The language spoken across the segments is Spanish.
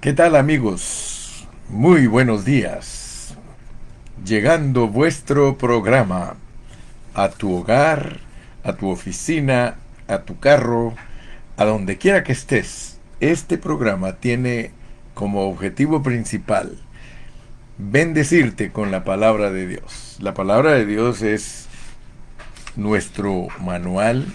¿Qué tal, amigos? Muy buenos días. Llegando vuestro programa a tu hogar, a tu oficina, a tu carro, a donde quiera que estés. Este programa tiene como objetivo principal bendecirte con la palabra de Dios. La palabra de Dios es nuestro manual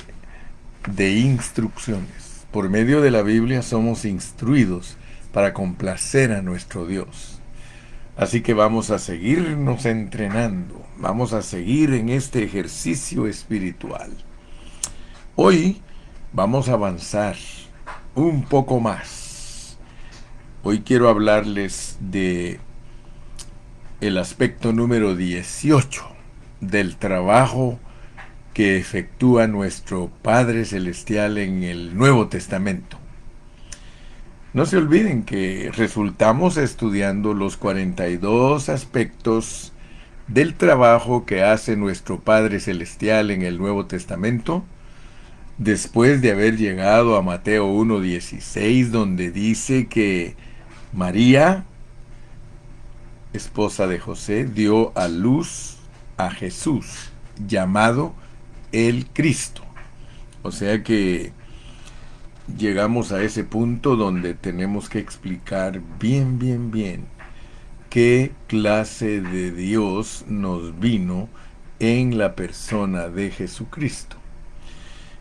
de instrucciones. Por medio de la Biblia somos instruidos para complacer a nuestro Dios. Así que vamos a seguirnos entrenando, vamos a seguir en este ejercicio espiritual. Hoy vamos a avanzar un poco más. Hoy quiero hablarles de el aspecto número 18 del trabajo que efectúa nuestro Padre Celestial en el Nuevo Testamento. No se olviden que resultamos estudiando los 42 aspectos del trabajo que hace nuestro Padre Celestial en el Nuevo Testamento, después de haber llegado a Mateo 1:16, donde dice que María, esposa de José, dio a luz a Jesús, llamado el Cristo. O sea que llegamos a ese punto donde tenemos que explicar bien qué clase de Dios nos vino en la persona de Jesucristo.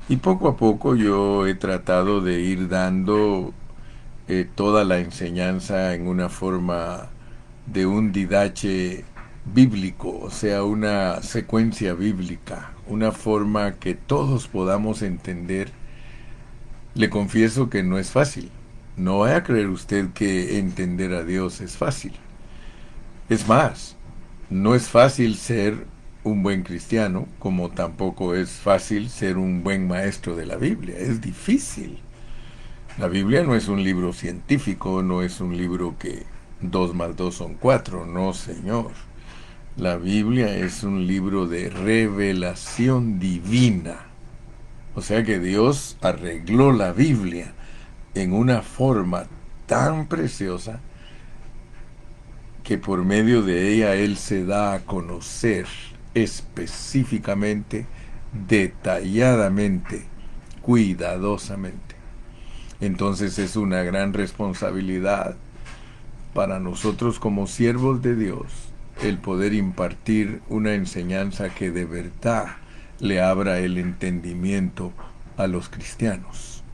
Y poco a poco yo he tratado de ir dando toda la enseñanza en una forma de un didache bíblico, o sea, una secuencia bíblica, una forma que todos podamos entender. Le confieso que no es fácil. No vaya a creer usted que entender a Dios es fácil. Es más, no es fácil ser un buen cristiano, como tampoco es fácil ser un buen maestro de la Biblia. Es difícil. La Biblia no es un libro científico, no es un libro que 2 más 2 son 4, no, señor. La Biblia es un libro de revelación divina. O sea que Dios arregló la Biblia en una forma tan preciosa que por medio de ella Él se da a conocer específicamente, detalladamente, cuidadosamente. Entonces es una gran responsabilidad para nosotros como siervos de Dios el poder impartir una enseñanza que de verdad le abra el entendimiento a los cristianos.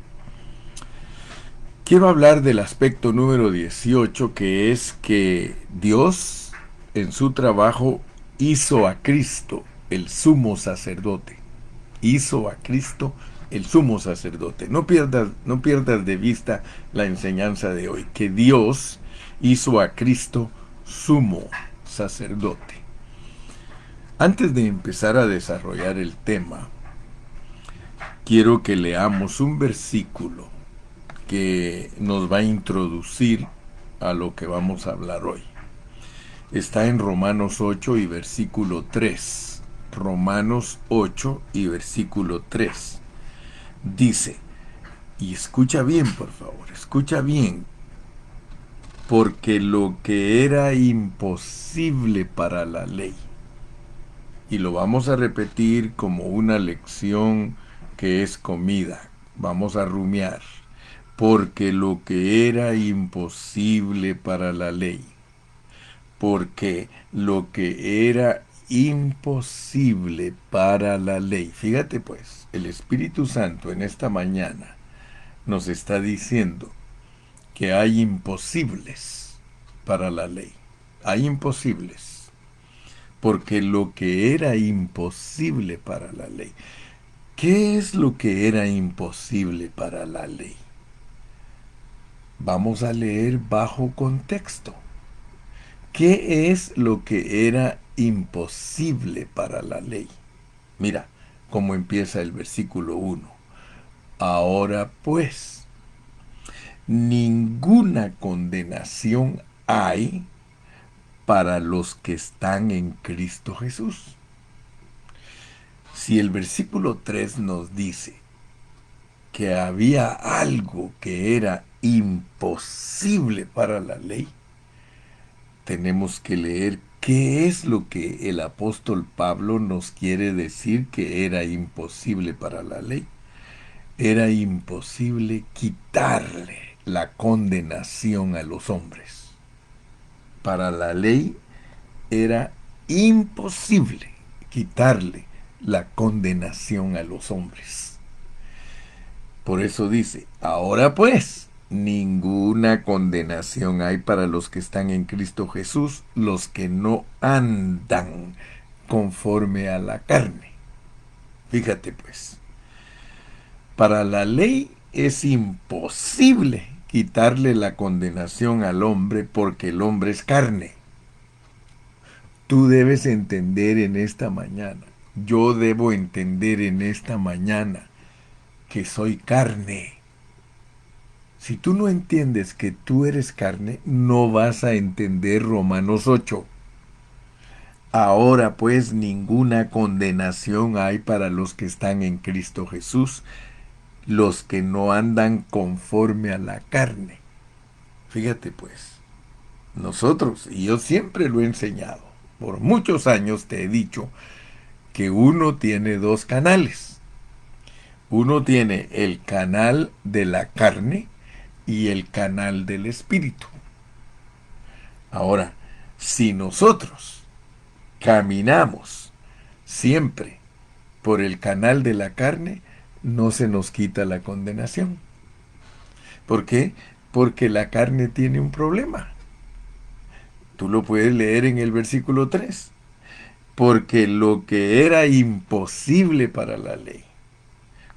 Quiero hablar del aspecto número 18, que es que Dios en su trabajo hizo a Cristo el sumo sacerdote. Hizo a Cristo el sumo sacerdote. No pierdas de vista la enseñanza de hoy, que Dios hizo a Cristo sumo sacerdote. Antes de empezar a desarrollar el tema, quiero que leamos un versículo que nos va a introducir a lo que vamos a hablar hoy. Está en Romanos 8 y versículo 3. Romanos 8 y versículo 3. Dice, y escucha bien, por favor, escucha bien, porque lo que era imposible para la ley, y lo vamos a repetir como una lección que es comida, vamos a rumiar, porque lo que era imposible para la ley, porque lo que era imposible para la ley. Fíjate pues, el Espíritu Santo en esta mañana nos está diciendo que hay imposibles para la ley. Hay imposibles, porque lo que era imposible para la ley. ¿Qué es lo que era imposible para la ley? Vamos a leer bajo contexto. ¿Qué es lo que era imposible para la ley? Mira cómo empieza el versículo 1. Ahora pues, ninguna condenación hay para los que están en Cristo Jesús. Si el versículo 3 nos dice que había algo que era imposible para la ley, tenemos que leer qué es lo que el apóstol Pablo nos quiere decir que era imposible para la ley. Era imposible quitarle la condenación a los hombres. Para la ley era imposible quitarle la condenación a los hombres. Por eso dice, ahora pues, ninguna condenación hay para los que están en Cristo Jesús, los que no andan conforme a la carne. Fíjate pues, para la ley es imposible quitarle la condenación al hombre porque el hombre es carne. Tú debes entender en esta mañana, yo debo entender en esta mañana que soy carne. Si tú no entiendes que tú eres carne, no vas a entender Romanos 8. Ahora pues ninguna condenación hay para los que están en Cristo Jesús, los que no andan conforme a la carne. Fíjate pues, nosotros, y yo siempre lo he enseñado, por muchos años te he dicho que uno tiene dos canales. Uno tiene el canal de la carne y el canal del espíritu. Ahora, si nosotros caminamos siempre por el canal de la carne, no se nos quita la condenación. ¿Por qué? Porque la carne tiene un problema. Tú lo puedes leer en el versículo 3. Porque lo que era imposible para la ley,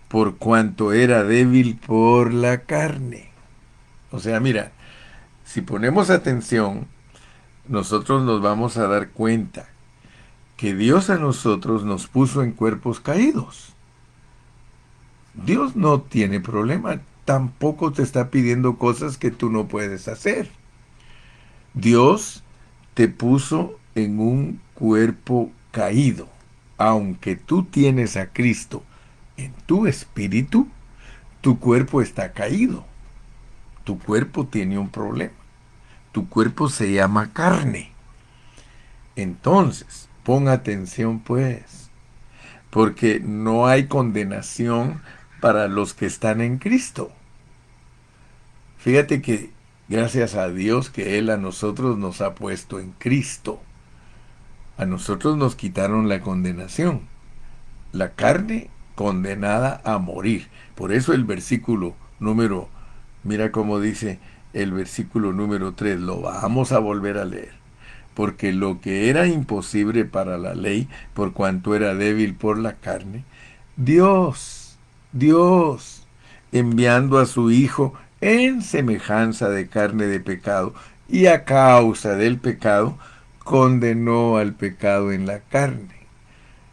por cuanto era débil por la carne. O sea, mira, si ponemos atención, nosotros nos vamos a dar cuenta que Dios a nosotros nos puso en cuerpos caídos. Dios no tiene problema, tampoco te está pidiendo cosas que tú no puedes hacer. Dios te puso en un cuerpo caído. Aunque tú tienes a Cristo en tu espíritu, tu cuerpo está caído. Tu cuerpo tiene un problema. Tu cuerpo se llama carne. Entonces, pon atención pues, porque no hay condenación para los que están en Cristo. Fíjate que gracias a Dios que Él a nosotros nos ha puesto en Cristo. A nosotros nos quitaron la condenación. La carne condenada a morir. Por eso el versículo número, mira cómo dice el versículo número 3, lo vamos a volver a leer. Porque lo que era imposible para la ley, por cuanto era débil por la carne, Dios, enviando a su Hijo en semejanza de carne de pecado, y a causa del pecado, condenó al pecado en la carne.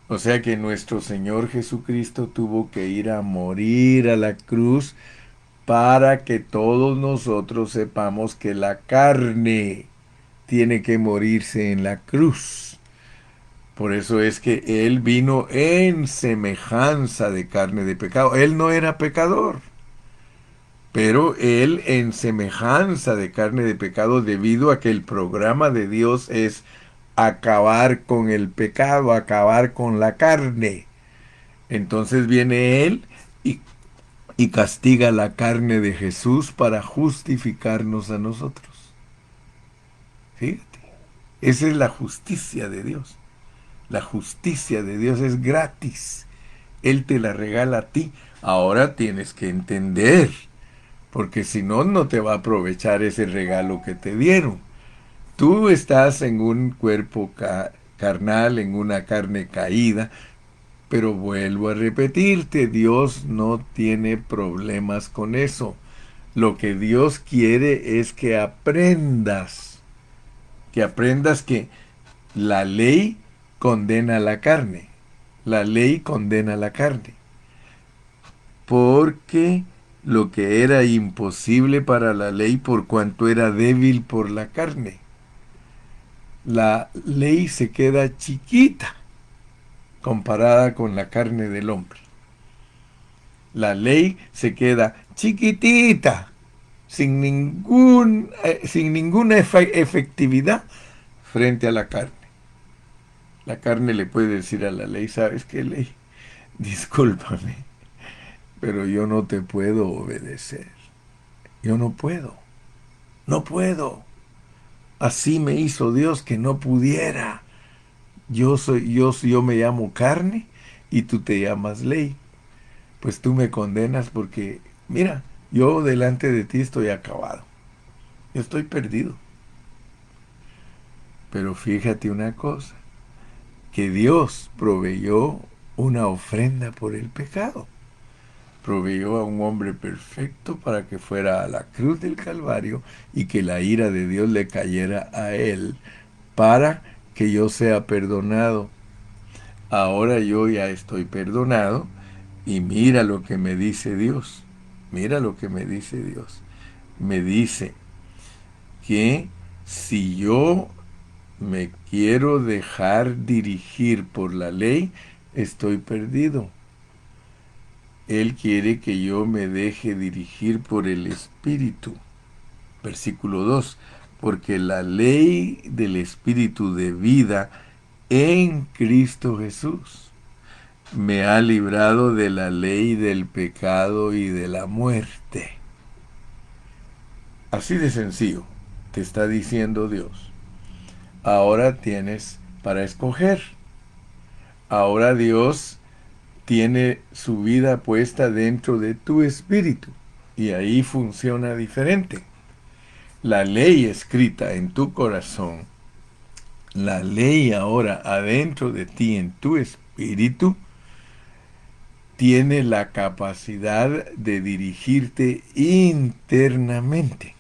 O sea que nuestro Señor Jesucristo tuvo que ir a morir a la cruz para que todos nosotros sepamos que la carne tiene que morirse en la cruz. Por eso es que Él vino en semejanza de carne de pecado. Él no era pecador, pero Él en semejanza de carne de pecado, debido a que el programa de Dios es acabar con el pecado, acabar con la carne. Entonces viene Él y castiga la carne de Jesús para justificarnos a nosotros. Fíjate, esa es la justicia de Dios. La justicia de Dios es gratis. Él te la regala a ti. Ahora tienes que entender, porque si no, no te va a aprovechar ese regalo que te dieron. Tú estás en un cuerpo carnal, en una carne caída, pero vuelvo a repetirte, Dios no tiene problemas con eso. Lo que Dios quiere es que aprendas que la ley condena la carne. La ley condena la carne. Porque lo que era imposible para la ley por cuanto era débil por la carne. La ley se queda chiquita comparada con la carne del hombre. La ley se queda chiquitita sin ninguna efectividad frente a la carne. La carne le puede decir a la ley, ¿sabes qué, ley? Discúlpame, pero yo no te puedo obedecer. Yo no puedo. No puedo. Así me hizo Dios que no pudiera. Yo me llamo carne y tú te llamas ley. Pues tú me condenas porque, mira, yo delante de ti estoy acabado. Yo estoy perdido. Pero fíjate una cosa, que Dios proveyó una ofrenda por el pecado. Proveyó a un hombre perfecto para que fuera a la cruz del Calvario y que la ira de Dios le cayera a él para que yo sea perdonado. Ahora yo ya estoy perdonado y mira lo que me dice Dios. Mira lo que me dice Dios. Me dice que si yo me quiero dejar dirigir por la ley, estoy perdido. Él quiere que yo me deje dirigir por el Espíritu. Versículo 2. Porque la ley del Espíritu de vida en Cristo Jesús me ha librado de la ley del pecado y de la muerte. Así de sencillo, te está diciendo Dios. Ahora tienes para escoger. Ahora Dios tiene su vida puesta dentro de tu espíritu y ahí funciona diferente. La ley escrita en tu corazón, la ley ahora adentro de ti en tu espíritu, tiene la capacidad de dirigirte internamente.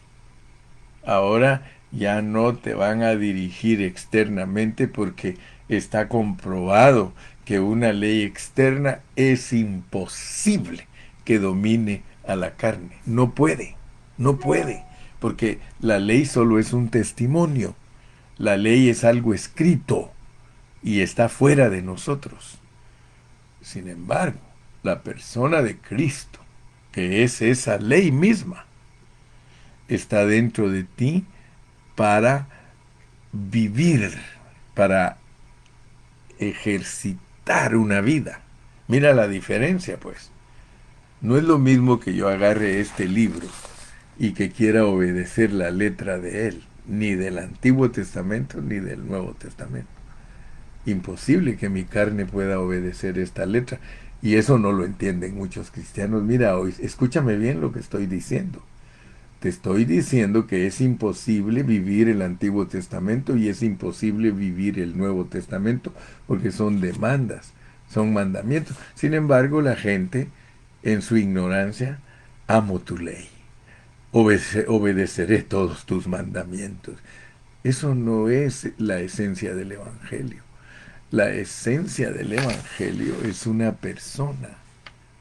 Ahora ya no te van a dirigir externamente porque está comprobado que una ley externa es imposible que domine a la carne. No puede, no puede, porque la ley solo es un testimonio. La ley es algo escrito y está fuera de nosotros. Sin embargo, la persona de Cristo, que es esa ley misma, está dentro de ti para vivir, para ejercitar una vida. Mira la diferencia, pues. No es lo mismo que yo agarre este libro y que quiera obedecer la letra de él, ni del Antiguo Testamento ni del Nuevo Testamento. Imposible que mi carne pueda obedecer esta letra. Y eso no lo entienden muchos cristianos. Mira, hoy, escúchame bien lo que estoy diciendo. Te estoy diciendo que es imposible vivir el Antiguo Testamento y es imposible vivir el Nuevo Testamento porque son demandas, son mandamientos. Sin embargo, la gente, en su ignorancia, amo tu ley, obedeceré todos tus mandamientos. Eso no es la esencia del Evangelio. La esencia del Evangelio es una persona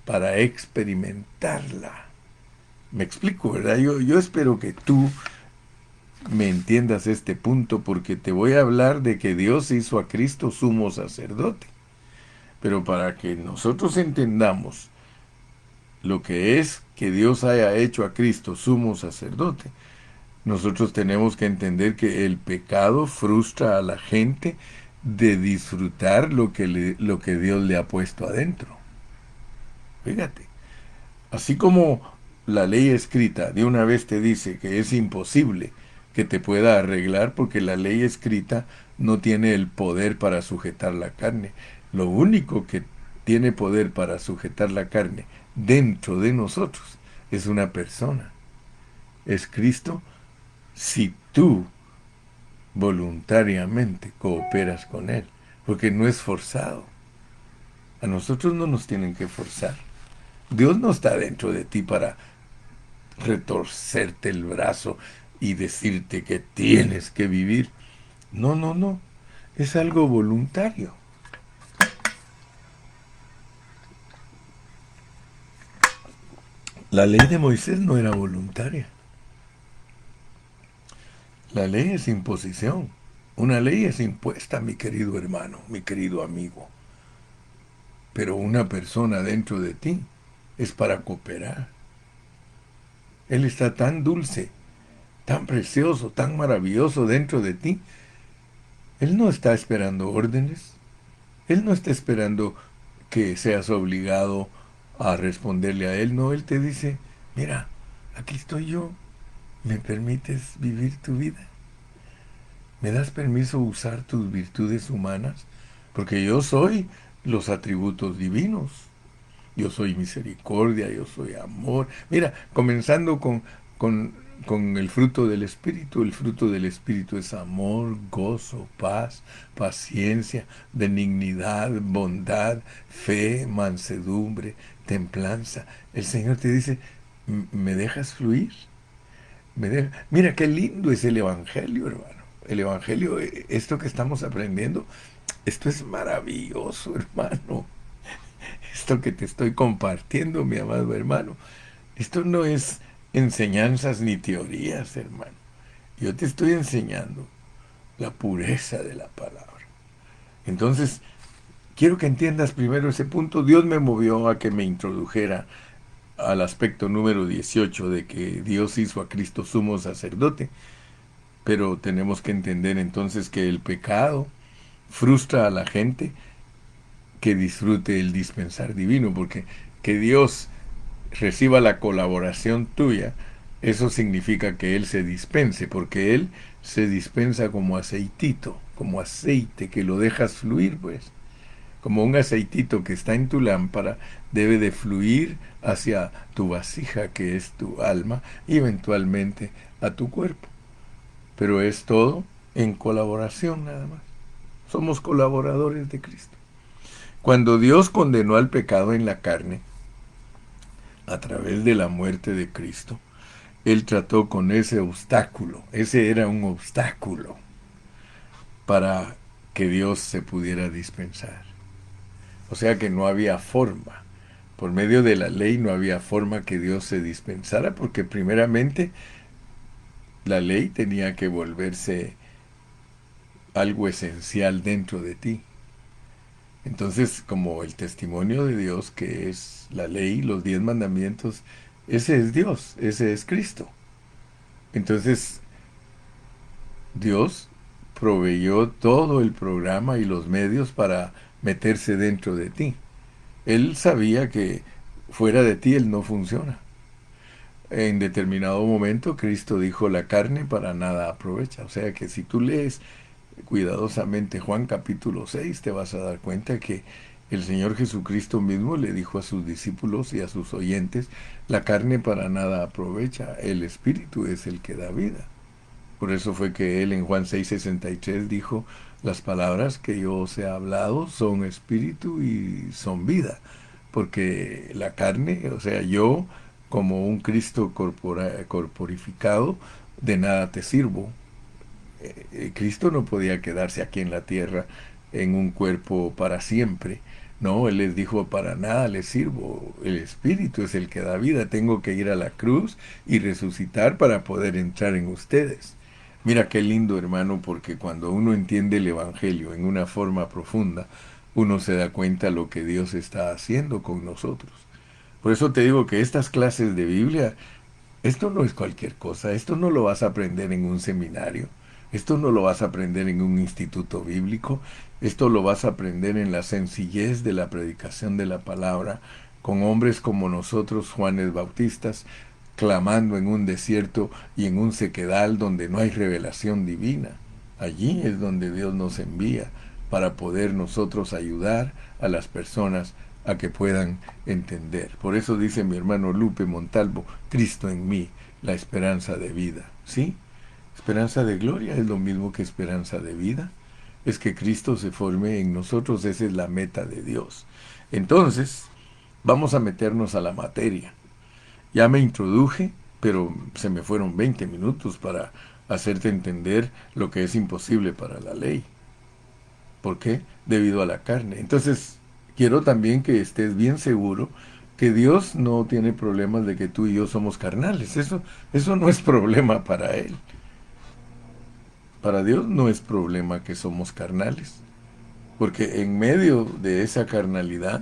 para experimentarla. Me explico, ¿verdad? Yo espero que tú me entiendas este punto porque te voy a hablar de que Dios hizo a Cristo sumo sacerdote. Pero para que nosotros entendamos lo que es que Dios haya hecho a Cristo sumo sacerdote, nosotros tenemos que entender que el pecado frustra a la gente de disfrutar lo que Dios le ha puesto adentro. Fíjate. Así como la ley escrita de una vez te dice que es imposible que te pueda arreglar porque la ley escrita no tiene el poder para sujetar la carne. Lo único que tiene poder para sujetar la carne dentro de nosotros es una persona. Es Cristo si tú voluntariamente cooperas con Él, porque no es forzado. A nosotros no nos tienen que forzar. Dios no está dentro de ti para retorcerte el brazo y decirte que tienes que vivir. No, no, no. Es algo voluntario. La ley de Moisés no era voluntaria. La ley es imposición. Una ley es impuesta, mi querido hermano, mi querido amigo. Pero una persona dentro de ti es para cooperar. Él está tan dulce, tan precioso, tan maravilloso dentro de ti. Él no está esperando órdenes. Él no está esperando que seas obligado a responderle a Él. No, Él te dice, mira, aquí estoy yo. ¿Me permites vivir tu vida? ¿Me das permiso usar tus virtudes humanas? Porque yo soy los atributos divinos. Yo soy misericordia, yo soy amor. Mira, comenzando con, con el fruto del Espíritu es amor, gozo, paz, paciencia, benignidad, bondad, fe, mansedumbre, templanza. El Señor te dice, ¿me dejas fluir? Mira qué lindo es el Evangelio, hermano. El Evangelio, esto que estamos aprendiendo, esto es maravilloso, hermano. Esto que te estoy compartiendo, mi amado hermano, esto no es enseñanzas ni teorías, hermano. Yo te estoy enseñando la pureza de la palabra. Entonces, quiero que entiendas primero ese punto. Dios me movió a que me introdujera al aspecto número 18 de que Dios hizo a Cristo sumo sacerdote. Pero tenemos que entender entonces que el pecado frustra a la gente que disfrute el dispensar divino, porque que Dios reciba la colaboración tuya, eso significa que Él se dispense, porque Él se dispensa como aceitito, como aceite que lo dejas fluir, pues. Como un aceitito que está en tu lámpara, debe de fluir hacia tu vasija, que es tu alma, y eventualmente a tu cuerpo. Pero es todo en colaboración nada más. Somos colaboradores de Cristo. Cuando Dios condenó al pecado en la carne, a través de la muerte de Cristo, Él trató con ese obstáculo. Ese era un obstáculo para que Dios se pudiera dispensar. O sea que no había forma. Por medio de la ley no había forma que Dios se dispensara, porque primeramente la ley tenía que volverse algo esencial dentro de ti. Entonces, como el testimonio de Dios, que es la ley, los 10 mandamientos, ese es Dios, ese es Cristo. Entonces, Dios proveyó todo el programa y los medios para meterse dentro de ti. Él sabía que fuera de ti Él no funciona. En determinado momento Cristo dijo, la carne para nada aprovecha. O sea que si tú lees cuidadosamente Juan capítulo 6, te vas a dar cuenta que el Señor Jesucristo mismo le dijo a sus discípulos y a sus oyentes, la carne para nada aprovecha, el Espíritu es el que da vida. Por eso fue que él en Juan 6:63 dijo, las palabras que yo os he hablado son espíritu y son vida. Porque la carne, o sea, yo como un Cristo corporificado, de nada te sirvo. Cristo no podía quedarse aquí en la tierra en un cuerpo para siempre. No, Él les dijo, para nada les sirvo. El Espíritu es el que da vida. Tengo que ir a la cruz y resucitar para poder entrar en ustedes. Mira qué lindo, hermano, porque cuando uno entiende el Evangelio en una forma profunda, uno se da cuenta lo que Dios está haciendo con nosotros. Por eso te digo que estas clases de Biblia, esto no es cualquier cosa, esto no lo vas a aprender en un seminario, esto no lo vas a aprender en un instituto bíblico, esto lo vas a aprender en la sencillez de la predicación de la palabra, con hombres como nosotros, Juanes Bautistas, clamando en un desierto y en un sequedal donde no hay revelación divina. Allí es donde Dios nos envía para poder nosotros ayudar a las personas a que puedan entender. Por eso dice mi hermano Lupe Montalvo, Cristo en mí, la esperanza de vida. ¿Sí? Esperanza de gloria es lo mismo que esperanza de vida. Es que Cristo se forme en nosotros, esa es la meta de Dios. Entonces, vamos a meternos a la materia. Ya me introduje, pero se me fueron 20 minutos para hacerte entender lo que es imposible para la ley. ¿Por qué? Debido a la carne. Entonces, quiero también que estés bien seguro que Dios no tiene problemas de que tú y yo somos carnales. Eso no es problema para Él. Para Dios no es problema que somos carnales. Porque en medio de esa carnalidad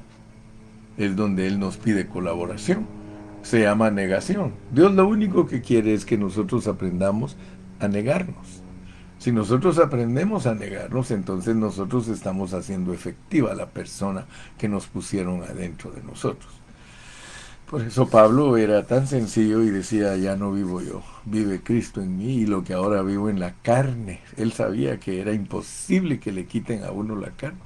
es donde Él nos pide colaboración. se llama negación. Dios lo único que quiere es que nosotros aprendamos a negarnos. Si nosotros aprendemos a negarnos, entonces nosotros estamos haciendo efectiva la persona que nos pusieron adentro de nosotros. Por eso Pablo era tan sencillo y decía, ya no vivo yo, vive Cristo en mí y lo que ahora vivo en la carne. Él sabía que era imposible que le quiten a uno la carne.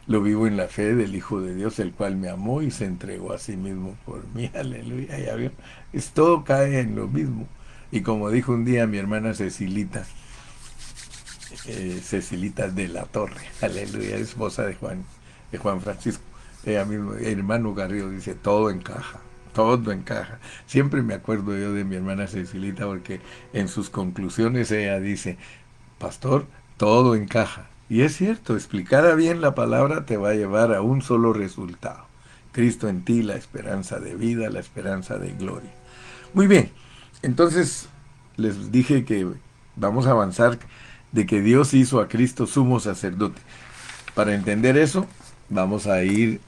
Lo vivo en la fe del Hijo de Dios, el cual me amó y se entregó a sí mismo por mí. Aleluya, ya vio. Todo cae en lo mismo. Y como dijo un día mi hermana Cecilita, Cecilita de la Torre, aleluya, esposa de Juan Francisco, ella misma, hermano Garrido, dice, todo encaja. Todo encaja. Siempre me acuerdo yo de mi hermana Cecilita porque en sus conclusiones ella dice, pastor, todo encaja. Y es cierto, explicar bien la palabra te va a llevar a un solo resultado. Cristo en ti, la esperanza de vida, la esperanza de gloria. Muy bien, entonces les dije que vamos a avanzar de que Dios hizo a Cristo sumo sacerdote. Para entender eso, vamos a ir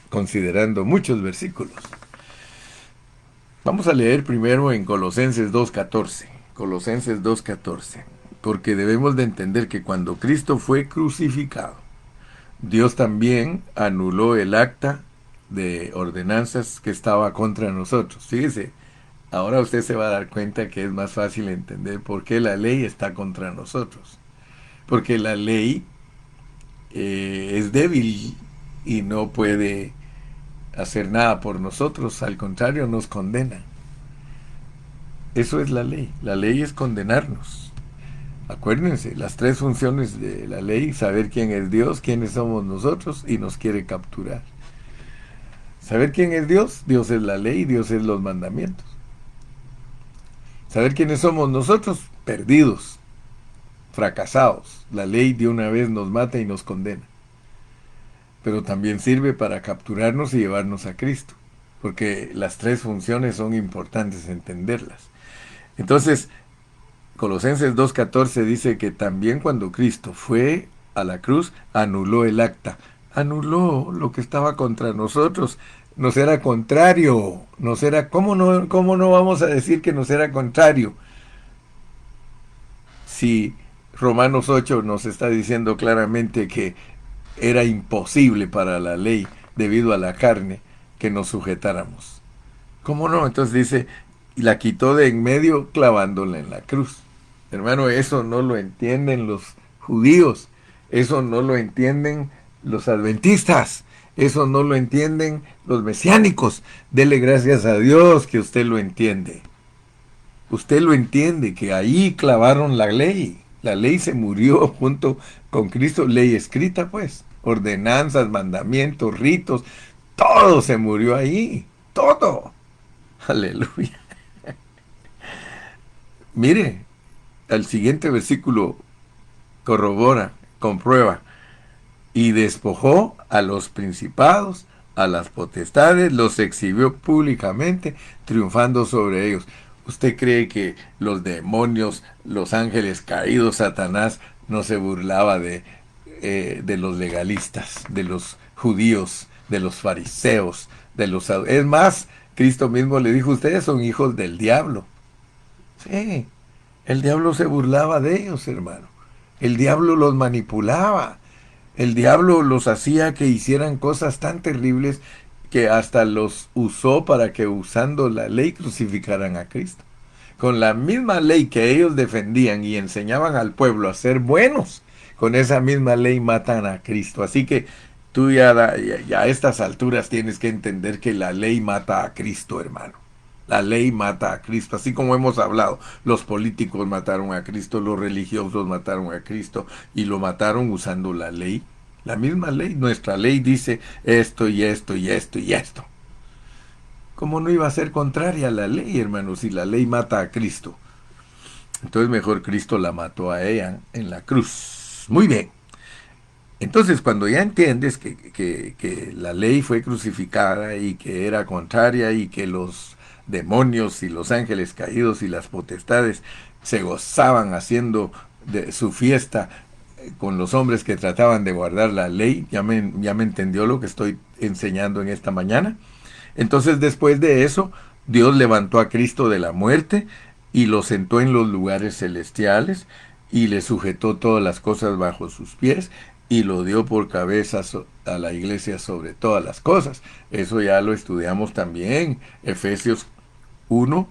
considerando muchos versículos. Vamos a leer primero en Colosenses 2.14. Colosenses 2.14. Porque debemos de entender que cuando Cristo fue crucificado, Dios también anuló el acta de ordenanzas que estaba contra nosotros. Fíjese, ahora usted se va a dar cuenta que es más fácil entender por qué la ley está contra nosotros. Porque la ley es débil y no puede hacer nada por nosotros, al contrario, nos condena. Eso es la ley. La ley es condenarnos. Acuérdense, las tres funciones de la ley: saber quién es Dios, quiénes somos nosotros, y nos quiere capturar. Saber quién es Dios, Dios es la ley, Dios es los mandamientos. Saber quiénes somos nosotros, perdidos, fracasados. La ley de una vez nos mata y nos condena. Pero también sirve para capturarnos y llevarnos a Cristo, porque las tres funciones son importantes entenderlas. Entonces, Colosenses 2.14 dice que también cuando Cristo fue a la cruz, anuló el acta, anuló lo que estaba contra nosotros, nos era contrario, cómo no vamos a decir que nos era contrario? Si Romanos 8 nos está diciendo claramente que era imposible para la ley, debido a la carne, que nos sujetáramos. ¿Cómo no? Entonces dice, y la quitó de en medio clavándola en la cruz. Hermano, eso no lo entienden los judíos, eso no lo entienden los adventistas, eso no lo entienden los mesiánicos. Dele gracias a Dios que usted lo entiende. Usted lo entiende, que ahí clavaron la ley. La ley se murió junto con Cristo, ley escrita pues, ordenanzas, mandamientos, ritos, todo se murió ahí, todo. Aleluya. Mire, el siguiente versículo corrobora, comprueba, y despojó a los principados, a las potestades, los exhibió públicamente, triunfando sobre ellos. ¿Usted cree que los demonios, los ángeles caídos, Satanás, no se burlaba de los legalistas, de los judíos, de los fariseos, de los... Es más, Cristo mismo le dijo, ustedes son hijos del diablo. Sí, el diablo se burlaba de ellos, hermano. El diablo los manipulaba. El diablo los hacía que hicieran cosas tan terribles que hasta los usó para que usando la ley crucificaran a Cristo. Con la misma ley que ellos defendían y enseñaban al pueblo a ser buenos, con esa misma ley matan a Cristo. Así que tú ya a estas alturas tienes que entender que la ley mata a Cristo, hermano. La ley mata a Cristo, así como hemos hablado. Los políticos mataron a Cristo, los religiosos mataron a Cristo y lo mataron usando la ley. La misma ley, nuestra ley dice esto y esto y esto y esto. ¿Cómo no iba a ser contraria a la ley, hermano, si la ley mata a Cristo? Entonces mejor Cristo la mató a ella en la cruz. Muy bien. Entonces, cuando ya entiendes que la ley fue crucificada y que era contraria y que los demonios y los ángeles caídos y las potestades se gozaban haciendo de su fiesta con los hombres que trataban de guardar la ley, ya me entendió lo que estoy enseñando en esta mañana. Entonces, después de eso, Dios levantó a Cristo de la muerte y lo sentó en los lugares celestiales y le sujetó todas las cosas bajo sus pies y lo dio por cabeza a la iglesia sobre todas las cosas. Eso ya lo estudiamos también, Efesios 1,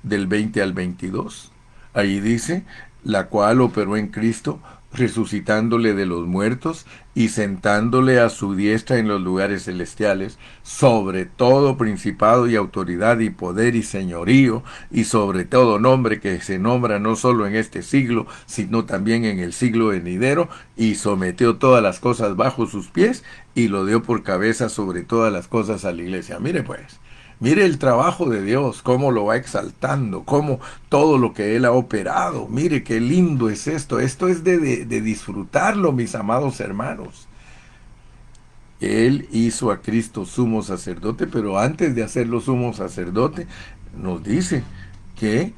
del 20 al 22. Ahí dice, la cual operó en Cristo, resucitándole de los muertos y sentándole a su diestra en los lugares celestiales, sobre todo principado y autoridad y poder y señorío, y sobre todo nombre que se nombra no solo en este siglo, sino también en el siglo venidero, y sometió todas las cosas bajo sus pies, y lo dio por cabeza sobre todas las cosas a la iglesia. Mire pues, mire el trabajo de Dios, cómo lo va exaltando, cómo todo lo que Él ha operado. Mire qué lindo es esto. Esto es de disfrutarlo, mis amados hermanos. Él hizo a Cristo sumo sacerdote, pero antes de hacerlo sumo sacerdote, nos dice que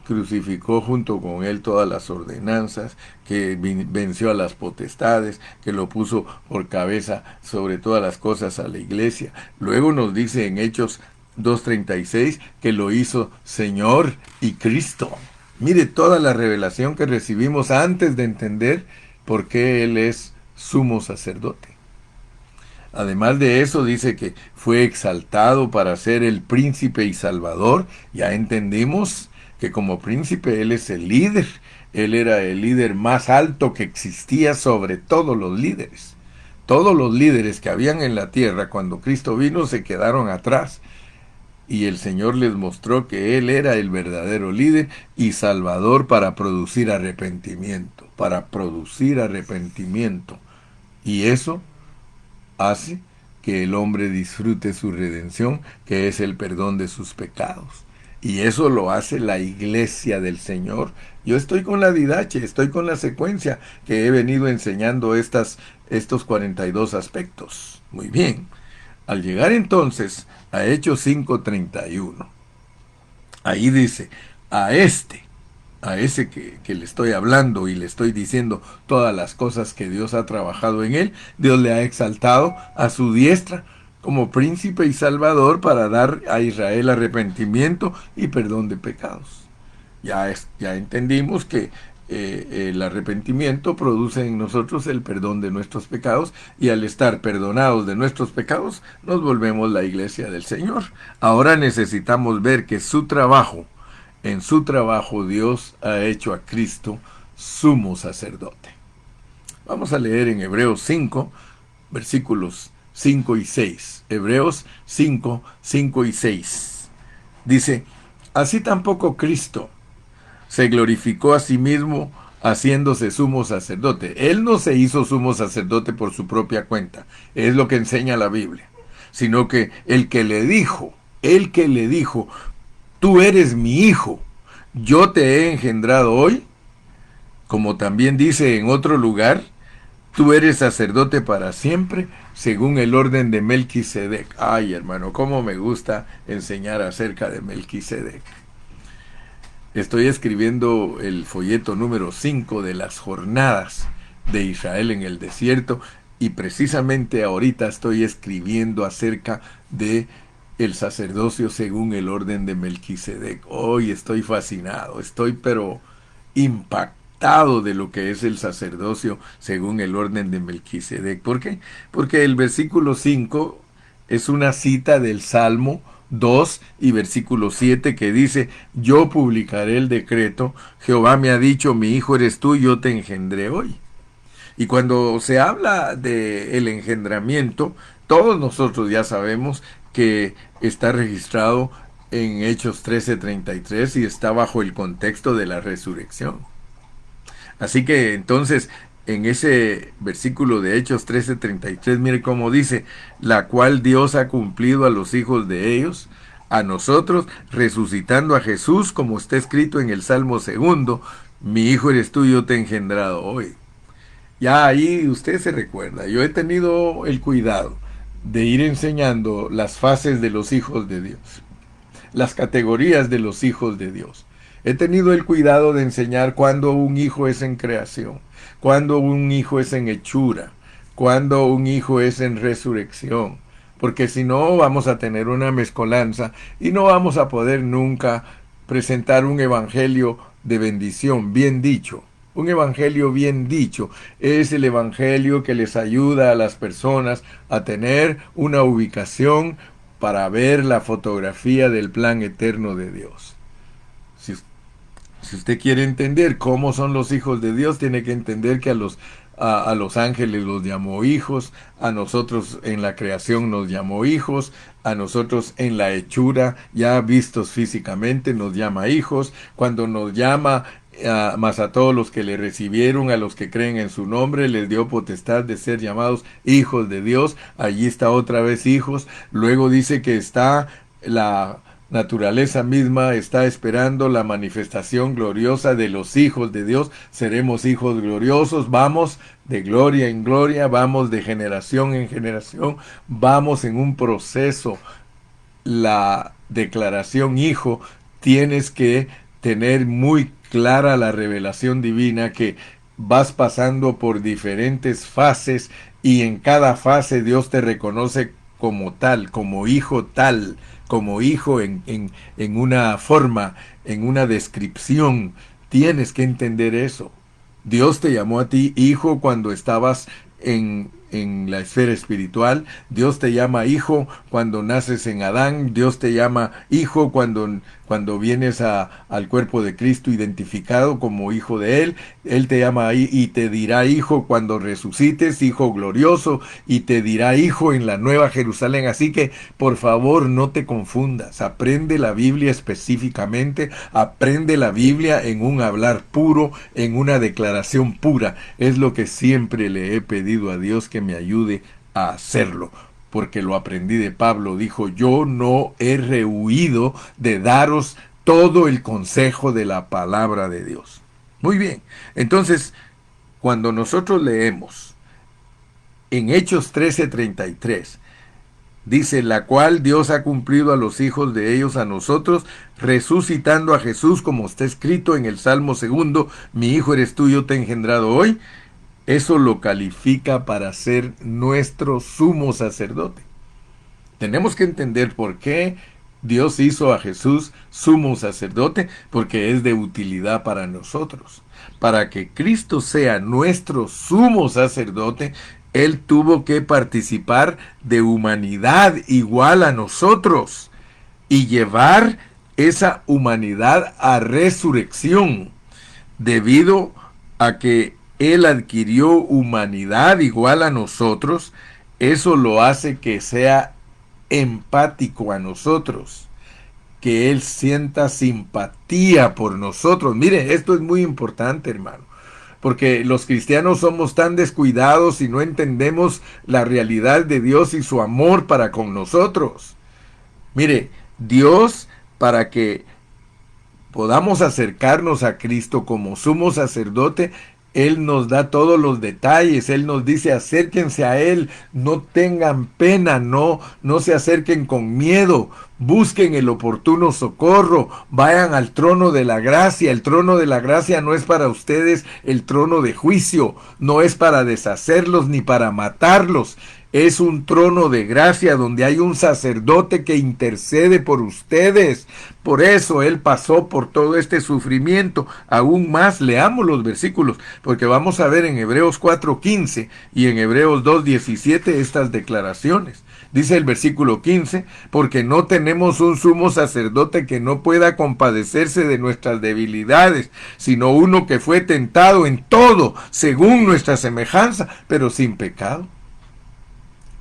crucificó junto con él todas las ordenanzas, que venció a las potestades, que lo puso por cabeza sobre todas las cosas a la iglesia. Luego nos dice en Hechos 2:36 que lo hizo Señor y Cristo. Mire toda la revelación que recibimos antes de entender por qué Él es sumo sacerdote. Además de eso, dice que fue exaltado para ser el príncipe y salvador. Ya entendimos que como príncipe Él es el líder. Él era el líder más alto que existía sobre todos los líderes. Todos los líderes que habían en la tierra cuando Cristo vino se quedaron atrás. Y el Señor les mostró que Él era el verdadero líder y salvador para producir arrepentimiento. Para producir arrepentimiento. Y eso hace que el hombre disfrute su redención, que es el perdón de sus pecados. Y eso lo hace la iglesia del Señor. Yo estoy con la didache, estoy con la secuencia que he venido enseñando estos 42 aspectos. Muy bien. Al llegar entonces a Hechos 5:31, ahí dice, a ese que le estoy hablando y le estoy diciendo todas las cosas que Dios ha trabajado en él, Dios le ha exaltado a su diestra como príncipe y salvador para dar a Israel arrepentimiento y perdón de pecados. Ya entendimos que el arrepentimiento produce en nosotros el perdón de nuestros pecados, y al estar perdonados de nuestros pecados nos volvemos la iglesia del Señor. Ahora necesitamos ver que en su trabajo Dios ha hecho a Cristo sumo sacerdote. Vamos a leer en Hebreos 5, versículos 5 y 6. Hebreos 5, 5 y 6. Dice, así tampoco Cristo se glorificó a sí mismo haciéndose sumo sacerdote. Él no se hizo sumo sacerdote por su propia cuenta, es lo que enseña la Biblia, sino que el que le dijo, tú eres mi hijo, yo te he engendrado hoy, como también dice en otro lugar, tú eres sacerdote para siempre, según el orden de Melquisedec. Ay, hermano, cómo me gusta enseñar acerca de Melquisedec. Estoy escribiendo el folleto número 5 de las jornadas de Israel en el desierto, y precisamente ahorita estoy escribiendo acerca de el sacerdocio según el orden de Melquisedec. Hoy estoy fascinado, estoy pero impactado de lo que es el sacerdocio según el orden de Melquisedec. ¿Por qué? Porque el versículo 5 es una cita del Salmo 2 y versículo 7 que dice, yo publicaré el decreto, Jehová me ha dicho, mi hijo eres tú, yo te engendré hoy. Y cuando se habla de el engendramiento, todos nosotros ya sabemos que está registrado en Hechos 13:33 y está bajo el contexto de la resurrección. Así que entonces, en ese versículo de Hechos 13:33, mire cómo dice, la cual Dios ha cumplido a los hijos de ellos, a nosotros, resucitando a Jesús, como está escrito en el Salmo 2, mi hijo eres tú, yo te he engendrado hoy. Ya ahí usted se recuerda, yo he tenido el cuidado de ir enseñando las fases de los hijos de Dios, las categorías de los hijos de Dios. He tenido el cuidado de enseñar cuándo un hijo es en creación, cuándo un hijo es en hechura, cuándo un hijo es en resurrección. porque si no vamos a tener una mezcolanza y no vamos a poder nunca presentar un evangelio de bendición, bien dicho. Un evangelio bien dicho es el evangelio que les ayuda a las personas a tener una ubicación para ver la fotografía del plan eterno de Dios. Si si usted quiere entender cómo son los hijos de Dios, tiene que entender que a los ángeles los llamó hijos, a nosotros en la creación nos llamó hijos, a nosotros en la hechura, ya vistos físicamente, nos llama hijos, cuando nos llama más a todos los que le recibieron, a los que creen en su nombre, les dio potestad de ser llamados hijos de Dios. Allí está otra vez hijos. Luego dice que está la naturaleza misma está esperando la manifestación gloriosa de los hijos de Dios. Seremos hijos gloriosos, vamos de gloria en gloria, vamos de generación en generación, vamos en un proceso. La declaración hijo, tienes que tener muy clara la revelación divina que vas pasando por diferentes fases y en cada fase Dios te reconoce como tal, como hijo en una forma, en una descripción. Tienes que entender eso. Dios te llamó a ti hijo cuando estabas en la esfera espiritual. Dios te llama hijo cuando naces en Adán. Dios te llama hijo cuando vienes al cuerpo de Cristo identificado como hijo de Él. Él te llama ahí y te dirá hijo cuando resucites, hijo glorioso, y te dirá hijo en la nueva Jerusalén. Así que, por favor, no te confundas. Aprende la Biblia específicamente. Aprende la Biblia en un hablar puro, en una declaración pura. Es lo que siempre le he pedido a Dios que me ayude a hacerlo, porque lo aprendí de Pablo. Dijo: yo no he rehuido de daros todo el consejo de la palabra de Dios. Muy bien, entonces cuando nosotros leemos en Hechos 13:33, dice: la cual Dios ha cumplido a los hijos de ellos, a nosotros, resucitando a Jesús, como está escrito en el Salmo 2, mi hijo eres tú, yo te he engendrado hoy. Eso lo califica para ser nuestro sumo sacerdote. Tenemos que entender por qué Dios hizo a Jesús sumo sacerdote, porque es de utilidad para nosotros. Para que Cristo sea nuestro sumo sacerdote, Él tuvo que participar de humanidad igual a nosotros y llevar esa humanidad a resurrección, debido a que Él adquirió humanidad igual a nosotros. Eso lo hace que sea empático a nosotros, que Él sienta simpatía por nosotros. Mire, esto es muy importante, hermano, porque los cristianos somos tan descuidados y no entendemos la realidad de Dios y su amor para con nosotros. Mire, Dios, para que podamos acercarnos a Cristo como sumo sacerdote, Él nos da todos los detalles. Él nos dice: acérquense a Él, no tengan pena, no se acerquen con miedo, busquen el oportuno socorro, vayan al trono de la gracia. El trono de la gracia no es para ustedes el trono de juicio, no es para deshacerlos ni para matarlos. Es un trono de gracia donde hay un sacerdote que intercede por ustedes. Por eso Él pasó por todo este sufrimiento. Aún más, leamos los versículos, porque vamos a ver en Hebreos 4:15 y en Hebreos 2:17 estas declaraciones. Dice el versículo 15: porque no tenemos un sumo sacerdote que no pueda compadecerse de nuestras debilidades, sino uno que fue tentado en todo, según nuestra semejanza, pero sin pecado.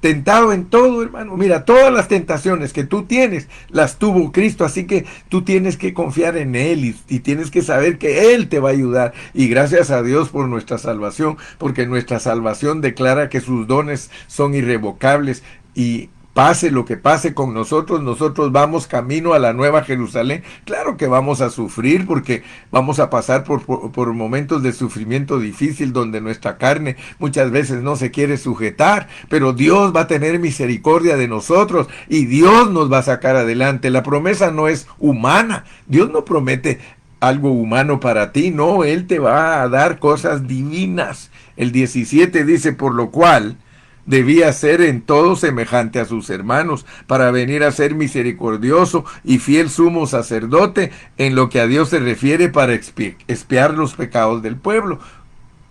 Tentado en todo, hermano. Mira, todas las tentaciones que tú tienes, las tuvo Cristo. Así que tú tienes que confiar en Él y tienes que saber que Él te va a ayudar. Y gracias a Dios por nuestra salvación, porque nuestra salvación declara que sus dones son irrevocables. Y pase lo que pase con nosotros, nosotros vamos camino a la nueva Jerusalén. Claro que vamos a sufrir, porque vamos a pasar por momentos de sufrimiento difícil, donde nuestra carne muchas veces no se quiere sujetar, pero Dios va a tener misericordia de nosotros y Dios nos va a sacar adelante. La promesa no es humana. Dios no promete algo humano para ti, no, Él te va a dar cosas divinas. El 17 dice: por lo cual debía ser en todo semejante a sus hermanos, para venir a ser misericordioso y fiel sumo sacerdote en lo que a Dios se refiere para expiar los pecados del pueblo.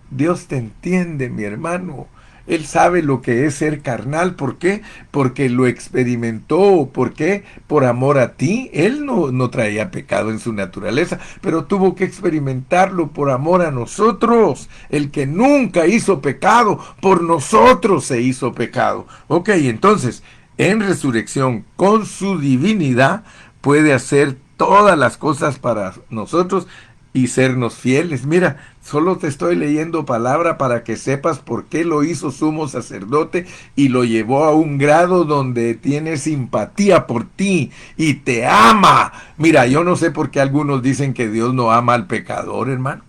Dios te entiende, mi hermano. Él sabe lo que es ser carnal. ¿Por qué? Porque lo experimentó. ¿Por qué? Por amor a ti. Él no traía pecado en su naturaleza, pero tuvo que experimentarlo por amor a nosotros. El que nunca hizo pecado, por nosotros se hizo pecado. Ok, entonces, en resurrección, con su divinidad, puede hacer todas las cosas para nosotros y sernos fieles. Mira, solo te estoy leyendo palabra para que sepas por qué lo hizo sumo sacerdote y lo llevó a un grado donde tiene simpatía por ti y te ama. Mira, yo no sé por qué algunos dicen que Dios no ama al pecador, hermano.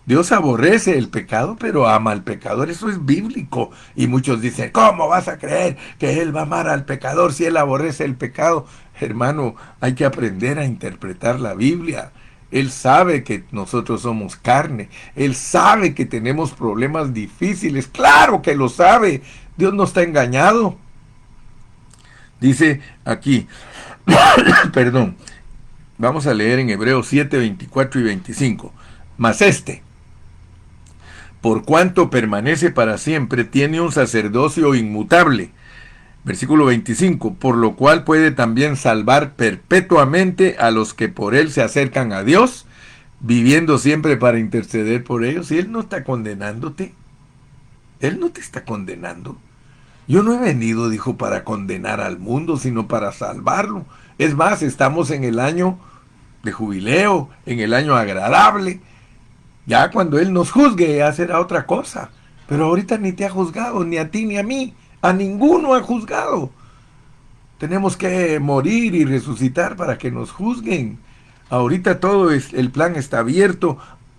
Dios aborrece el pecado, pero ama al pecador. Eso es bíblico. Y muchos dicen, ¿cómo vas a creer que Él va a amar al pecador si Él aborrece el pecado? Hermano, hay que aprender a interpretar la Biblia. Él sabe que nosotros somos carne. Él sabe que tenemos problemas difíciles. Claro que lo sabe. Dios no está engañado. Dice aquí, perdón, vamos a leer en Hebreos 7, 24 y 25. Mas por cuanto permanece para siempre, tiene un sacerdocio inmutable. Versículo 25, por lo cual puede también salvar perpetuamente a los que por él se acercan a Dios, viviendo siempre para interceder por ellos. Y él no está condenándote. Él no te está condenando. Yo no he venido, dijo, para condenar al mundo, sino para salvarlo. Es más, estamos en el año de jubileo, en el año agradable. Ya cuando Él nos juzgue ya será otra cosa. Pero ahorita ni te ha juzgado, ni a ti ni a mí. A ninguno ha juzgado. Tenemos que morir y resucitar para que nos juzguen. Ahorita el plan está abierto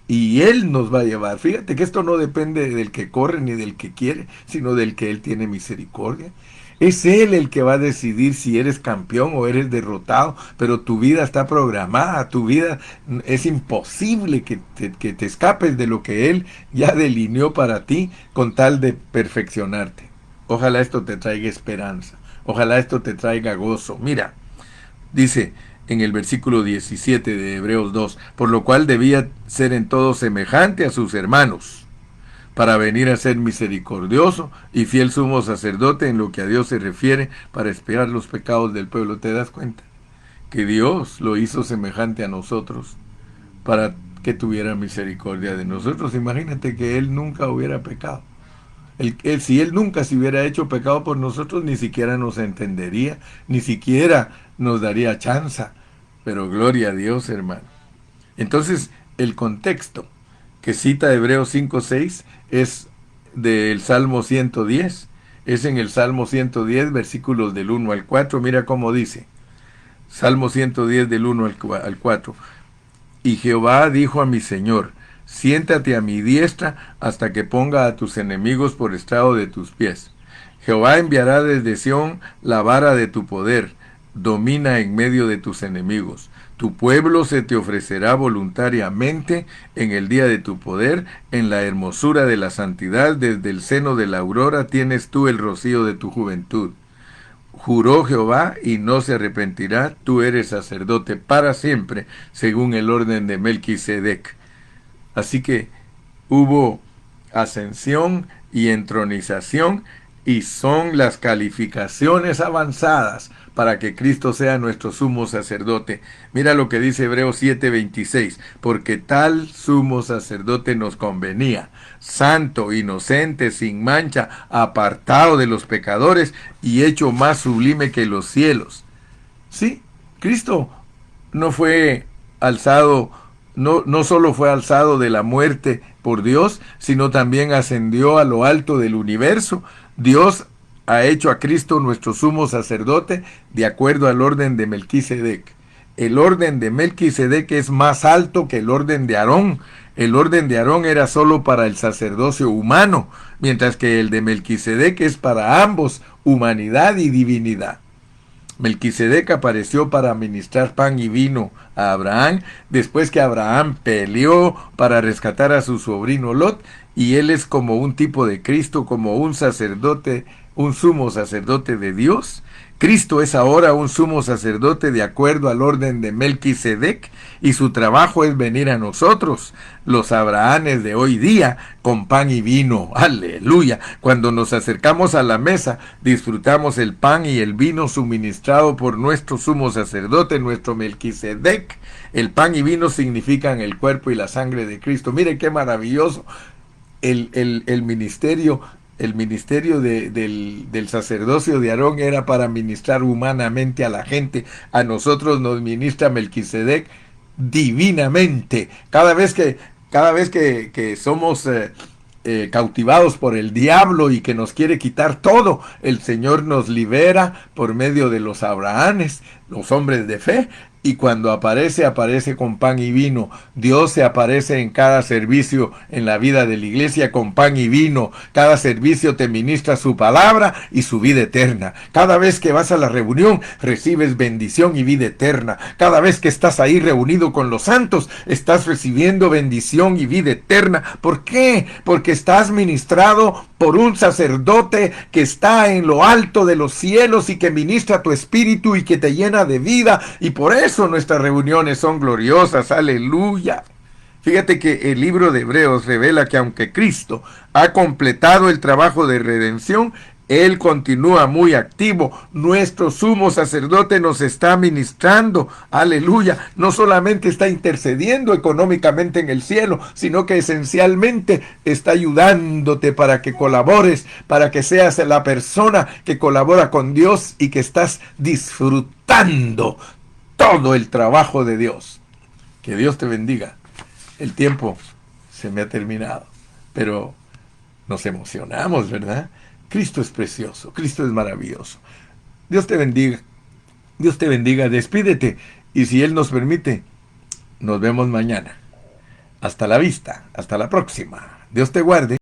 y Él nos va a llevar. Fíjate que esto no depende del que corre ni del que quiere, sino del que Él tiene misericordia. Es Él el que va a decidir si eres campeón o eres derrotado, pero tu vida está programada, tu vida es imposible que te escapes de lo que Él ya delineó para ti con tal de perfeccionarte. Ojalá esto te traiga esperanza, ojalá esto te traiga gozo. Mira, dice en el versículo 17 de Hebreos 2, por lo cual debía ser en todo semejante a sus hermanos, para venir a ser misericordioso y fiel sumo sacerdote en lo que a Dios se refiere, para expiar los pecados del pueblo. ¿Te das cuenta? Que Dios lo hizo semejante a nosotros, para que tuviera misericordia de nosotros. Imagínate que Él nunca hubiera pecado. Si Él nunca se hubiera hecho pecado por nosotros, ni siquiera nos entendería, ni siquiera nos daría chance. Pero gloria a Dios, hermano. Entonces, el contexto que cita Hebreos 5:6 es del Salmo 110. Es en el Salmo 110, versículos del 1 al 4. Mira cómo dice. Salmo 110 del 1 al 4. Y Jehová dijo a mi Señor, siéntate a mi diestra hasta que ponga a tus enemigos por estrado de tus pies. Jehová enviará desde Sión la vara de tu poder, domina en medio de tus enemigos. Tu pueblo se te ofrecerá voluntariamente en el día de tu poder, en la hermosura de la santidad, desde el seno de la aurora tienes tú el rocío de tu juventud. Juró Jehová y no se arrepentirá, tú eres sacerdote para siempre, según el orden de Melquisedec. Así que hubo ascensión y entronización, y son las calificaciones avanzadas para que Cristo sea nuestro sumo sacerdote. Mira lo que dice Hebreos 7:26, porque tal sumo sacerdote nos convenía, santo, inocente, sin mancha, apartado de los pecadores y hecho más sublime que los cielos. Sí, Cristo no fue alzado, no solo fue alzado de la muerte por Dios, sino también ascendió a lo alto del universo. Dios ha hecho a Cristo nuestro sumo sacerdote de acuerdo al orden de Melquisedec. El orden de Melquisedec es más alto que el orden de Aarón. El orden de Aarón era solo para el sacerdocio humano, mientras que el de Melquisedec es para ambos, humanidad y divinidad. Melquisedec apareció para administrar pan y vino a Abraham, después que Abraham peleó para rescatar a su sobrino Lot, y él es como un tipo de Cristo, como un sacerdote, un sumo sacerdote de Dios. Cristo es ahora un sumo sacerdote de acuerdo al orden de Melquisedec, y su trabajo es venir a nosotros, los Abrahames de hoy día, con pan y vino. Aleluya. Cuando nos acercamos a la mesa, disfrutamos el pan y el vino suministrado por nuestro sumo sacerdote, nuestro Melquisedec. El pan y vino significan el cuerpo y la sangre de Cristo. Mire qué maravilloso. El ministerio del sacerdocio de Aarón era para ministrar humanamente a la gente. A nosotros nos ministra Melquisedec divinamente. Cada vez que somos cautivados por el diablo y que nos quiere quitar todo, el Señor nos libera por medio de los Abrahames, los hombres de fe. Y cuando aparece con pan y vino. Dios se aparece en cada servicio en la vida de la iglesia con pan y vino. Cada servicio te ministra su palabra y su vida eterna. Cada vez que vas a la reunión, recibes bendición y vida eterna. Cada vez que estás ahí reunido con los santos, estás recibiendo bendición y vida eterna. ¿Por qué? Porque estás ministrado por un sacerdote que está en lo alto de los cielos y que ministra tu espíritu y que te llena de vida. Y por eso nuestras reuniones son gloriosas. Aleluya. Fíjate que el libro de Hebreos revela que aunque Cristo ha completado el trabajo de redención, Él continúa muy activo. Nuestro sumo sacerdote nos está ministrando. Aleluya. No solamente está intercediendo económicamente en el cielo, sino que esencialmente está ayudándote para que colabores, para que seas la persona que colabora con Dios y que estás disfrutando todo el trabajo de Dios. Que Dios te bendiga. El tiempo se me ha terminado, pero nos emocionamos, ¿verdad? Cristo es precioso, Cristo es maravilloso. Dios te bendiga, Dios te bendiga, despídete y si Él nos permite, nos vemos mañana. Hasta la vista, hasta la próxima. Dios te guarde.